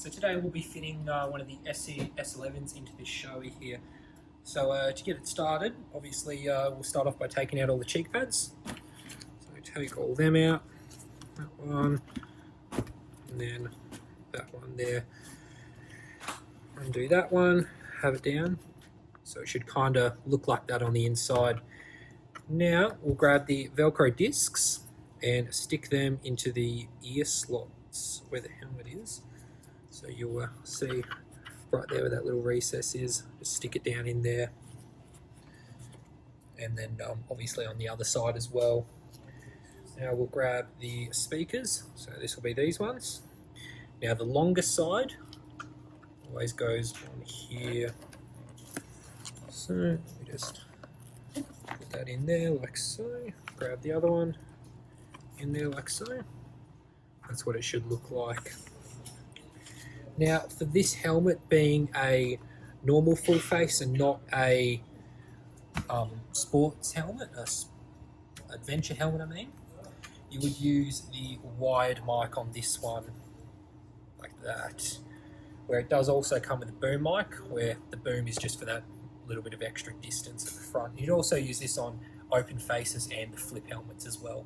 So today we'll be fitting one of the S11s into this showy here. So to get it started, obviously we'll start off by taking out all the cheek pads. So take all them out, that one, and then that one there. Undo that one, have it down. So it should kind of look like that on the inside. Now we'll grab the Velcro discs and stick them into the ear slots where the helmet is. So you'll see right there where that little recess is, just stick it down in there. And then obviously on the other side as well. Now we'll grab the speakers, so this will be these ones. Now the longest side always goes on here. So we just put that in there like so, grab the other one in there like so. That's what it should look like. Now for this helmet being a normal full face and not a sports helmet, adventure helmet I mean, you would use the wired mic on this one like that, where it does also come with a boom mic, where the boom is just for that little bit of extra distance at the front. You'd also use this on open faces and the flip helmets as well.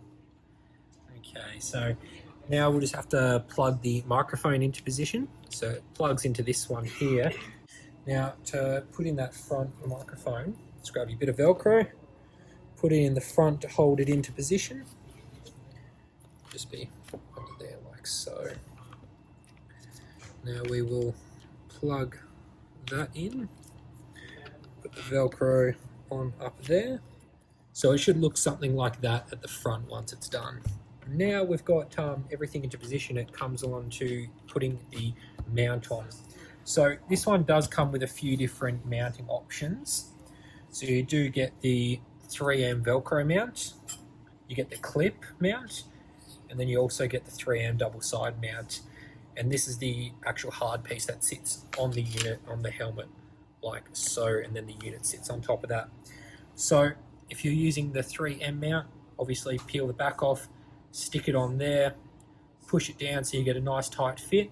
Okay, so now we'll just have to plug the microphone into position. So it plugs into this one here. Now to put in that front microphone, just grab your bit of Velcro, put it in the front to hold it into position. Just be under there like so. Now we will plug that in, put the Velcro on up there. So it should look something like that at the front once it's done. Now we've got everything into position, it comes on to putting the mount on. So this one does come with a few different mounting options. So you do get the 3M Velcro mount, you get the clip mount, and then you also get the 3M double side mount. And this is the actual hard piece that sits on the unit, on the helmet, like so, and then the unit sits on top of that. So if you're using the 3M mount, obviously peel the back off, stick it on there, push it down so you get a nice tight fit,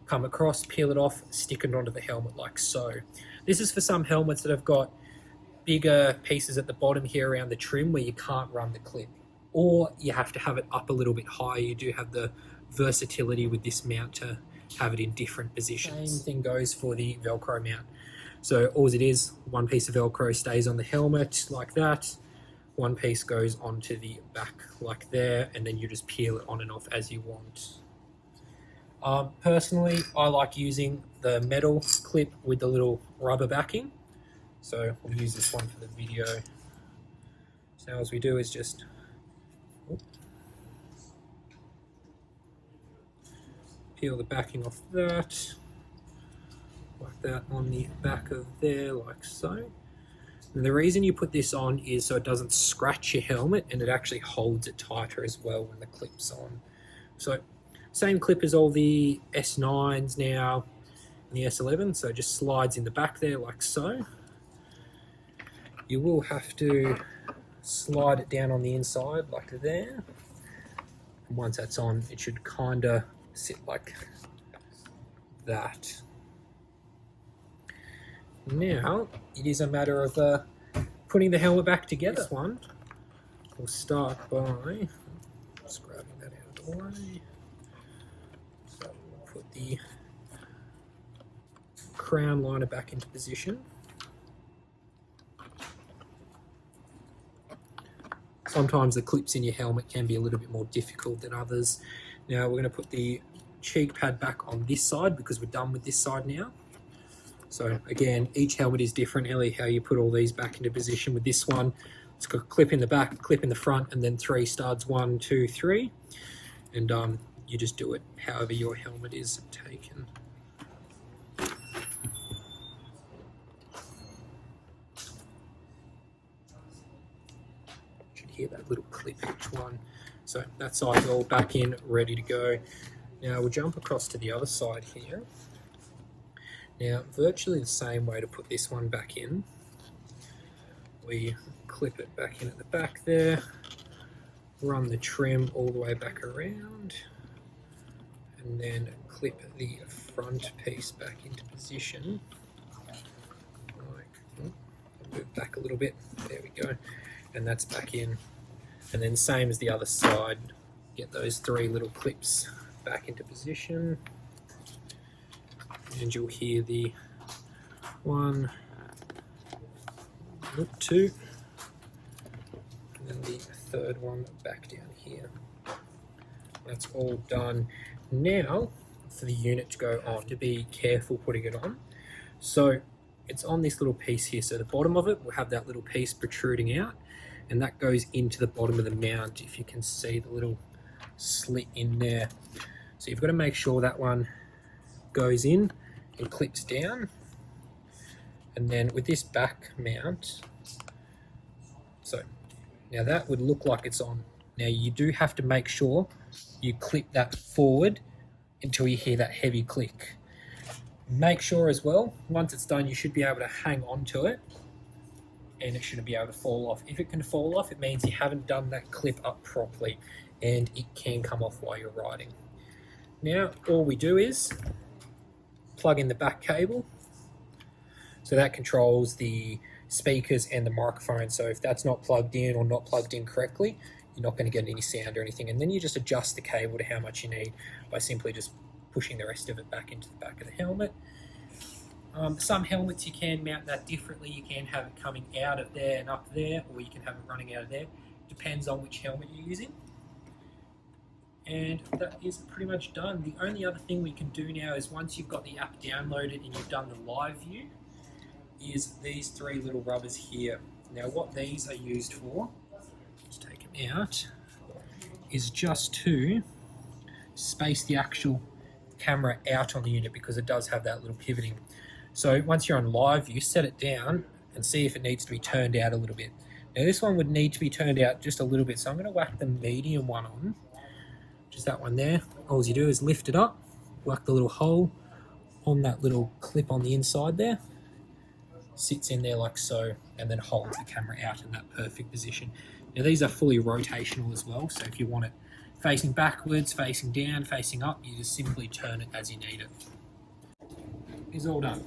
come across, peel it off, stick it onto the helmet like so. This is for some helmets that have got bigger pieces at the bottom here around the trim where you can't run the clip, or you have to have it up a little bit higher. You do have the versatility with this mount to have it in different positions. Same thing goes for the Velcro mount. So all it is, one piece of Velcro stays on the helmet like that, one piece goes onto the back like there, and then you just peel it on and off as you want. Personally, I like using the metal clip with the little rubber backing. So we'll use this one for the video. So now as we do is just peel the backing off that, like that on the back of there, like so. And the reason you put this on is so it doesn't scratch your helmet, and it actually holds it tighter as well when the clip's on. So same clip as all the S9s now and the S11, so it just slides in the back there like so. You will have to slide it down on the inside like there. And once that's on, it should kind of sit like that. Now it is a matter of putting the helmet back together. This one, we'll start by just grabbing that out of the way. So we'll put the crown liner back into position. Sometimes the clips in your helmet can be a little bit more difficult than others. Now we're going to put the cheek pad back on this side because we're done with this side now. So again, each helmet is different, Ellie, how you put all these back into position. With this one, it's got a clip in the back, clip in the front, and then 3 studs, 1, 2, 3. And you just do it however your helmet is taken. Should hear that little clip each one. So that side's all back in, ready to go. Now we'll jump across to the other side here. Now, virtually the same way to put this one back in. We clip it back in at the back there, run the trim all the way back around, and then clip the front piece back into position. Move back a little bit, there we go, and that's back in. And then same as the other side, get those 3 little clips back into position, and you'll hear the 1, 2, and then the 3rd one back down here. That's all done. Now for the unit to go on, to be careful putting it on. So it's on this little piece here, so the bottom of it will have that little piece protruding out, and that goes into the bottom of the mount, if you can see the little slit in there. So you've got to make sure that one goes in and clips down. And then with this back mount, so now that would look like it's on. Now you do have to make sure you clip that forward until you hear that heavy click. Make sure as well, once it's done, you should be able to hang on to it and it shouldn't be able to fall off. If it can fall off, it means you haven't done that clip up properly and it can come off while you're riding. Now, all we do is plug in the back cable. So that controls the speakers and the microphone. So if that's not plugged in or not plugged in correctly, you're not going to get any sound or anything. And then you just adjust the cable to how much you need by simply just pushing the rest of it back into the back of the helmet. Some helmets you can mount that differently. You can have it coming out of there and up there, or you can have it running out of there. Depends on which helmet you're using. And that is pretty much done. The only other thing we can do now is, once you've got the app downloaded and you've done the live view, is these 3 little rubbers here. Now what these are used for, let's take them out, is just to space the actual camera out on the unit, because it does have that little pivoting. So once you're on live view, set it down and see if it needs to be turned out a little bit. Now this one would need to be turned out just a little bit, so I'm going to whack the medium one on, just that one there. All you do is lift it up, whack the little hole on that little clip on the inside there, sits in there like so, and then holds the camera out in that perfect position. Now these are fully rotational as well, so if you want it facing backwards, facing down, facing up, you just simply turn it as you need it. It's all done.